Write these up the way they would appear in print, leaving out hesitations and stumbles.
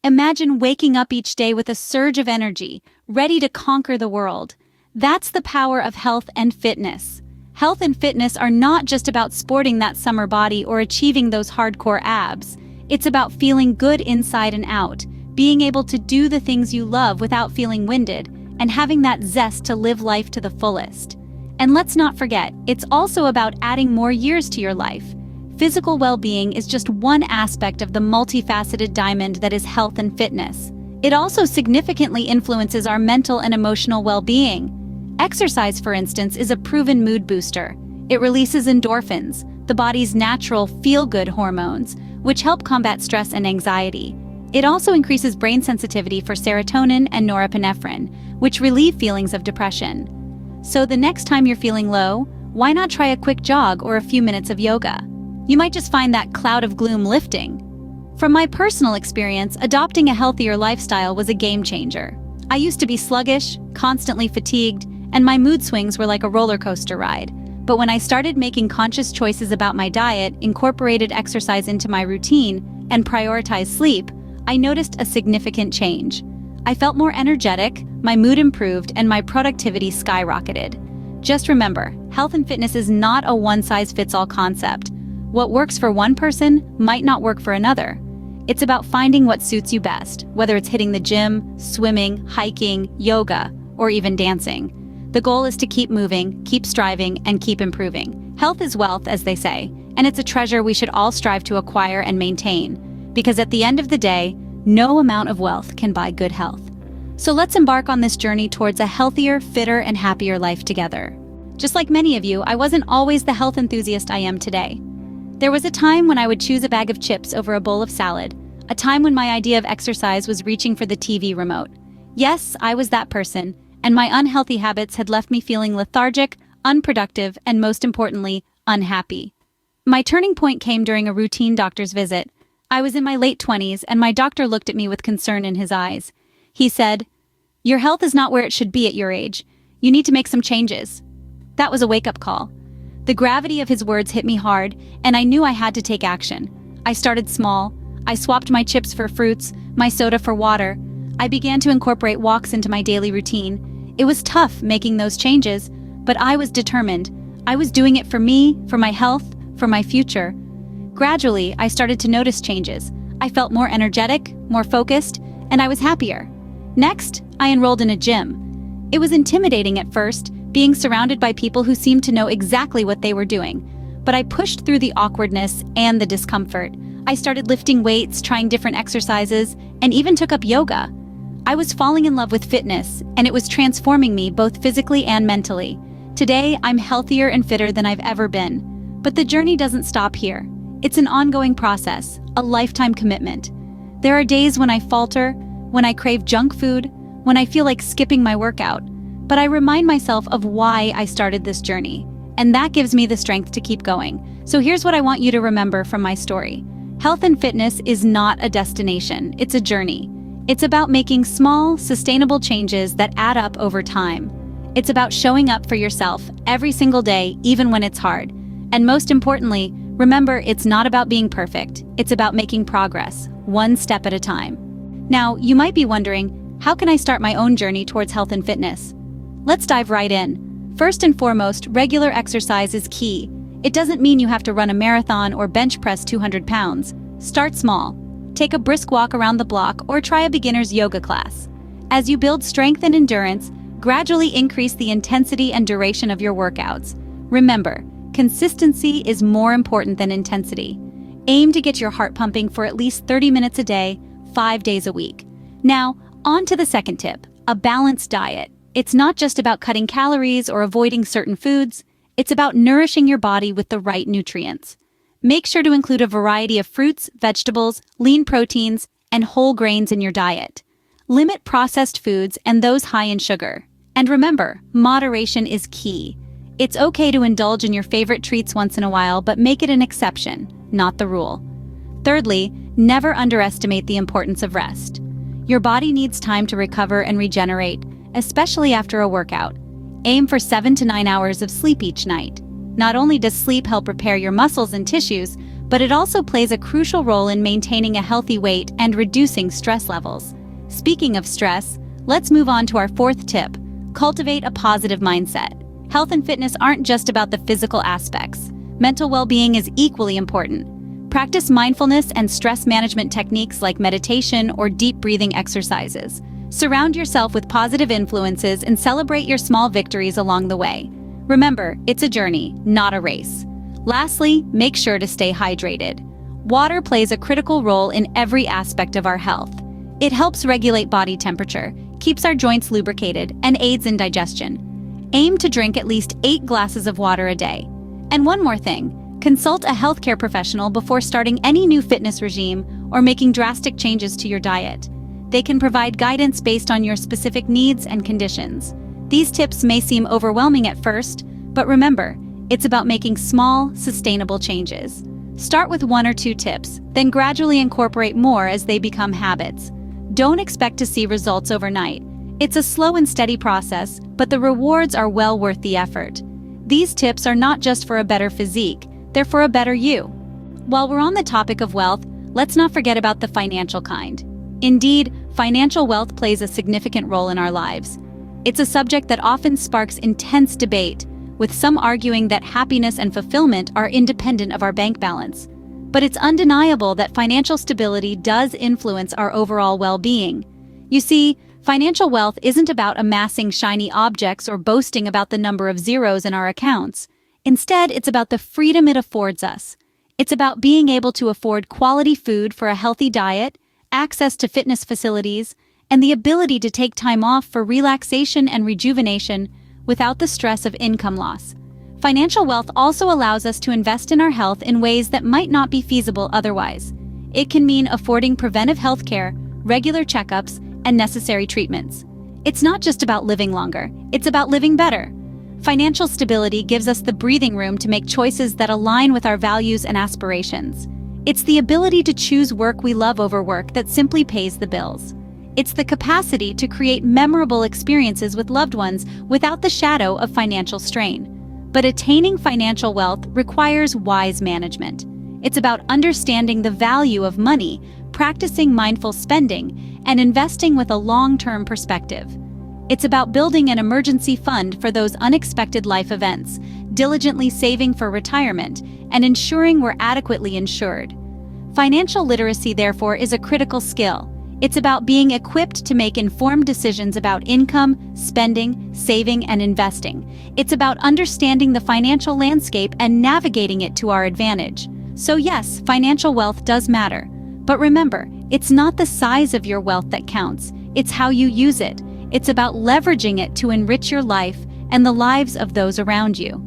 Imagine waking up each day with a surge of energy, ready to conquer the world. That's the power of health and fitness. Health and fitness are not just about sporting that summer body or achieving those hardcore abs. It's about feeling good inside and out, being able to do the things you love without feeling winded, and having that zest to live life to the fullest. And let's not forget, it's also about adding more years to your life. Physical well-being is just one aspect of the multifaceted diamond that is health and fitness. It also significantly influences our mental and emotional well-being. Exercise, for instance, is a proven mood booster. It releases endorphins, the body's natural feel-good hormones, which help combat stress and anxiety. It also increases brain sensitivity for serotonin and norepinephrine, which relieve feelings of depression. So the next time you're feeling low, why not try a quick jog or a few minutes of yoga? You might just find that cloud of gloom lifting. From my personal experience, adopting a healthier lifestyle was a game changer. I used to be sluggish, constantly fatigued, and my mood swings were like a roller coaster ride. But when I started making conscious choices about my diet, incorporated exercise into my routine, and prioritized sleep, I noticed a significant change. I felt more energetic, my mood improved, and my productivity skyrocketed. Just remember, health and fitness is not a one-size-fits-all concept. What works for one person might not work for another. It's about finding what suits you best, whether it's hitting the gym, swimming, hiking, yoga, or even dancing. The goal is to keep moving, keep striving, and keep improving. Health is wealth, as they say, and it's a treasure we should all strive to acquire and maintain. Because at the end of the day, no amount of wealth can buy good health. So let's embark on this journey towards a healthier, fitter, and happier life together. Just like many of you, I wasn't always the health enthusiast I am today. There was a time when I would choose a bag of chips over a bowl of salad, a time when my idea of exercise was reaching for the TV remote. Yes, I was that person, and my unhealthy habits had left me feeling lethargic, unproductive, and most importantly, unhappy. My turning point came during a routine doctor's visit. I was in my late 20s, and my doctor looked at me with concern in his eyes. He said, "Your health is not where it should be at your age. You need to make some changes." That was a wake-up call. The gravity of his words hit me hard, and I knew I had to take action. I started small. I swapped my chips for fruits, my soda for water. I began to incorporate walks into my daily routine. It was tough making those changes, but I was determined. I was doing it for me, for my health, for my future. Gradually, I started to notice changes. I felt more energetic, more focused, and I was happier. Next, I enrolled in a gym. It was intimidating at first, being surrounded by people who seemed to know exactly what they were doing. But I pushed through the awkwardness and the discomfort. I started lifting weights, trying different exercises, and even took up yoga. I was falling in love with fitness, and it was transforming me both physically and mentally. Today, I'm healthier and fitter than I've ever been. But the journey doesn't stop here. It's an ongoing process, a lifetime commitment. There are days when I falter, when I crave junk food, when I feel like skipping my workout. But I remind myself of why I started this journey, and that gives me the strength to keep going. So here's what I want you to remember from my story. Health and fitness is not a destination, it's a journey. It's about making small, sustainable changes that add up over time. It's about showing up for yourself every single day, even when it's hard. And most importantly, remember, it's not about being perfect. It's about making progress, one step at a time. Now, you might be wondering, how can I start my own journey towards health and fitness? Let's dive right in. First and foremost, regular exercise is key. It doesn't mean you have to run a marathon or bench press 200 pounds. Start small. Take a brisk walk around the block or try a beginner's yoga class. As you build strength and endurance, gradually increase the intensity and duration of your workouts. Remember, consistency is more important than intensity. Aim to get your heart pumping for at least 30 minutes a day, 5 days a week. Now, on to the second tip, a balanced diet. It's not just about cutting calories or avoiding certain foods. It's about nourishing your body with the right nutrients. Make sure to include a variety of fruits, vegetables, lean proteins, and whole grains in your diet. Limit processed foods and those high in sugar. And remember, moderation is key. It's okay to indulge in your favorite treats once in a while, but make it an exception, not the rule. Thirdly, never underestimate the importance of rest. Your body needs time to recover and regenerate, especially after a workout. Aim for 7 to 9 hours of sleep each night. Not only does sleep help repair your muscles and tissues, but it also plays a crucial role in maintaining a healthy weight and reducing stress levels. Speaking of stress, let's move on to our fourth tip: cultivate a positive mindset. Health and fitness aren't just about the physical aspects. Mental well-being is equally important. Practice mindfulness and stress management techniques like meditation or deep breathing exercises. Surround yourself with positive influences and celebrate your small victories along the way. Remember, it's a journey, not a race. Lastly, make sure to stay hydrated. Water plays a critical role in every aspect of our health. It helps regulate body temperature, keeps our joints lubricated, and aids in digestion. Aim to drink at least 8 glasses of water a day. And one more thing, consult a healthcare professional before starting any new fitness regime or making drastic changes to your diet. They can provide guidance based on your specific needs and conditions. These tips may seem overwhelming at first, but remember, it's about making small, sustainable changes. Start with 1 or 2 tips, then gradually incorporate more as they become habits. Don't expect to see results overnight. It's a slow and steady process, but the rewards are well worth the effort. These tips are not just for a better physique, they're for a better you. While we're on the topic of wealth, let's not forget about the financial kind. Indeed, financial wealth plays a significant role in our lives. It's a subject that often sparks intense debate, with some arguing that happiness and fulfillment are independent of our bank balance. But it's undeniable that financial stability does influence our overall well-being. You see, financial wealth isn't about amassing shiny objects or boasting about the number of zeros in our accounts. Instead, it's about the freedom it affords us. It's about being able to afford quality food for a healthy diet, access to fitness facilities, and the ability to take time off for relaxation and rejuvenation without the stress of income loss. Financial wealth also allows us to invest in our health in ways that might not be feasible otherwise. It can mean affording preventive health care, regular checkups, and necessary treatments. It's not just about living longer, it's about living better. Financial stability gives us the breathing room to make choices that align with our values and aspirations. It's the ability to choose work we love over work that simply pays the bills. It's the capacity to create memorable experiences with loved ones without the shadow of financial strain. But attaining financial wealth requires wise management. It's about understanding the value of money, practicing mindful spending, and investing with a long-term perspective. It's about building an emergency fund for those unexpected life events, diligently saving for retirement, and ensuring we're adequately insured. Financial literacy, therefore, is a critical skill. It's about being equipped to make informed decisions about income, spending, saving, and investing. It's about understanding the financial landscape and navigating it to our advantage. So yes, financial wealth does matter. But remember, it's not the size of your wealth that counts, it's how you use it. It's about leveraging it to enrich your life and the lives of those around you.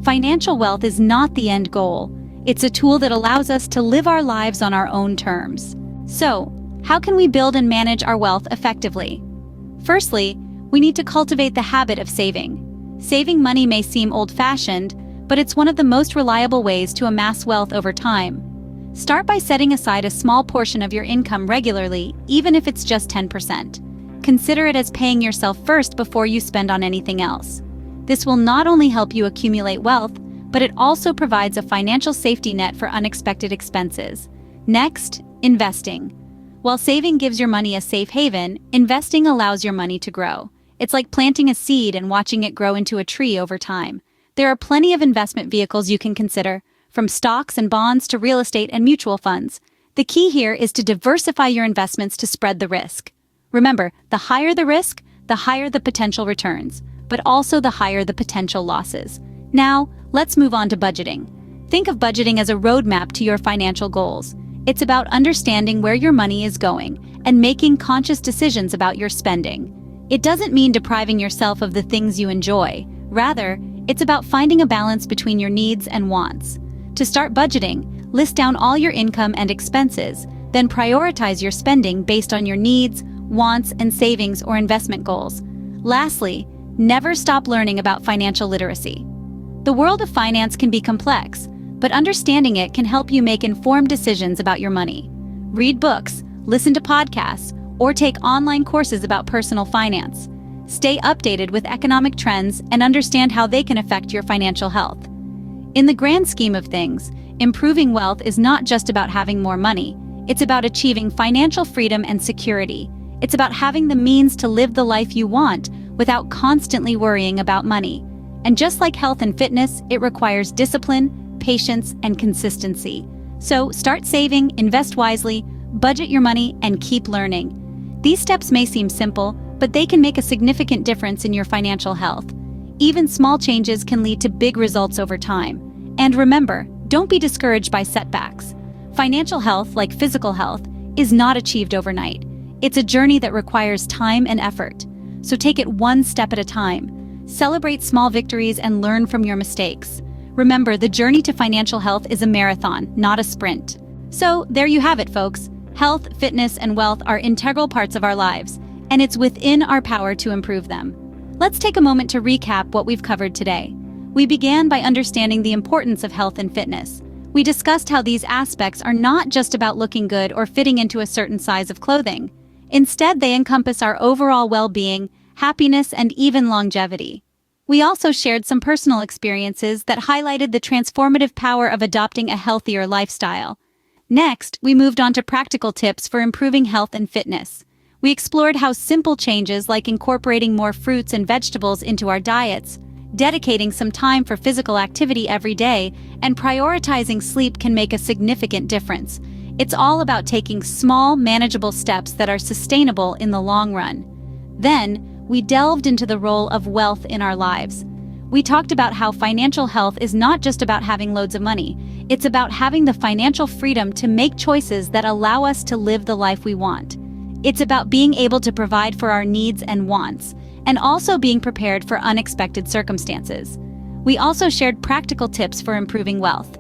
Financial wealth is not the end goal. It's a tool that allows us to live our lives on our own terms. So, how can we build and manage our wealth effectively? Firstly, we need to cultivate the habit of saving. Saving money may seem old-fashioned, but it's one of the most reliable ways to amass wealth over time. Start by setting aside a small portion of your income regularly, even if it's just 10%. Consider it as paying yourself first before you spend on anything else. This will not only help you accumulate wealth, but it also provides a financial safety net for unexpected expenses. Next, investing. While saving gives your money a safe haven, investing allows your money to grow. It's like planting a seed and watching it grow into a tree over time. There are plenty of investment vehicles you can consider, from stocks and bonds to real estate and mutual funds. The key here is to diversify your investments to spread the risk. Remember, the higher the risk, the higher the potential returns, but also the higher the potential losses. Now, let's move on to budgeting. Think of budgeting as a roadmap to your financial goals. It's about understanding where your money is going and making conscious decisions about your spending. It doesn't mean depriving yourself of the things you enjoy. Rather, it's about finding a balance between your needs and wants. To start budgeting, list down all your income and expenses, then prioritize your spending based on your needs, wants, and savings or investment goals. Lastly, never stop learning about financial literacy. The world of finance can be complex, but understanding it can help you make informed decisions about your money. Read books, listen to podcasts, or take online courses about personal finance. Stay updated with economic trends and understand how they can affect your financial health. In the grand scheme of things, Improving wealth is not just about having more money. It's about achieving financial freedom and security. It's about having the means to live the life you want without constantly worrying about money. And just like health and fitness, it requires discipline, patience, and consistency. So start saving, invest wisely, budget your money, and keep learning. These steps may seem simple, but they can make a significant difference in your financial health. Even small changes can lead to big results over time. And remember, don't be discouraged by setbacks. Financial health, like physical health, is not achieved overnight. It's a journey that requires time and effort. So take it one step at a time. Celebrate small victories and learn from your mistakes. Remember, the journey to financial health is a marathon, not a sprint. So there you have it, folks. Health, fitness, and wealth are integral parts of our lives, and it's within our power to improve them. Let's take a moment to recap what we've covered today. We began by understanding the importance of health and fitness. We discussed how these aspects are not just about looking good or fitting into a certain size of clothing. Instead, they encompass our overall well-being, happiness, and even longevity. We also shared some personal experiences that highlighted the transformative power of adopting a healthier lifestyle. Next, we moved on to practical tips for improving health and fitness. We explored how simple changes like incorporating more fruits and vegetables into our diets, dedicating some time for physical activity every day, and prioritizing sleep can make a significant difference. It's all about taking small, manageable steps that are sustainable in the long run. Then, we delved into the role of wealth in our lives. We talked about how financial health is not just about having loads of money. It's about having the financial freedom to make choices that allow us to live the life we want. It's about being able to provide for our needs and wants, and also being prepared for unexpected circumstances. We also shared practical tips for improving wealth.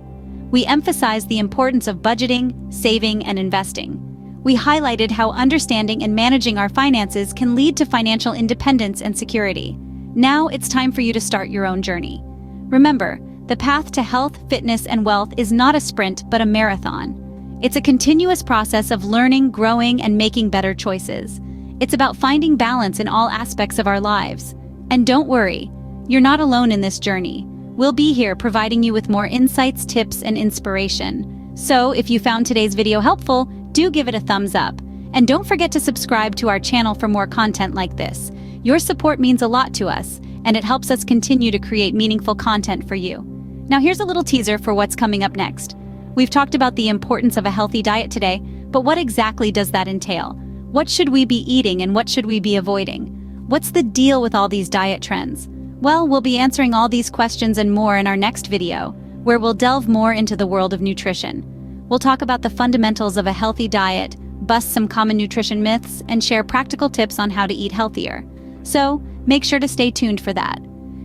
We emphasized the importance of budgeting, saving, and investing. We highlighted how understanding and managing our finances can lead to financial independence and security. Now it's time for you to start your own journey. Remember, the path to health, fitness, and wealth is not a sprint, but a marathon. It's a continuous process of learning, growing, and making better choices. It's about finding balance in all aspects of our lives. And don't worry, you're not alone in this journey. We'll be here providing you with more insights, tips, and inspiration. So if you found today's video helpful, do give it a thumbs up. And don't forget to subscribe to our channel for more content like this. Your support means a lot to us, and it helps us continue to create meaningful content for you. Now here's a little teaser for what's coming up next. We've talked about the importance of a healthy diet today, but what exactly does that entail? What should we be eating and what should we be avoiding? What's the deal with all these diet trends? Well, we'll be answering all these questions and more in our next video, where we'll delve more into the world of nutrition. We'll talk about the fundamentals of a healthy diet, bust some common nutrition myths, and share practical tips on how to eat healthier. So, make sure to stay tuned for that.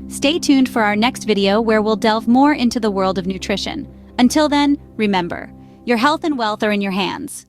Stay tuned for our next video where we'll delve more into the world of nutrition. Until then, remember, your health and wealth are in your hands.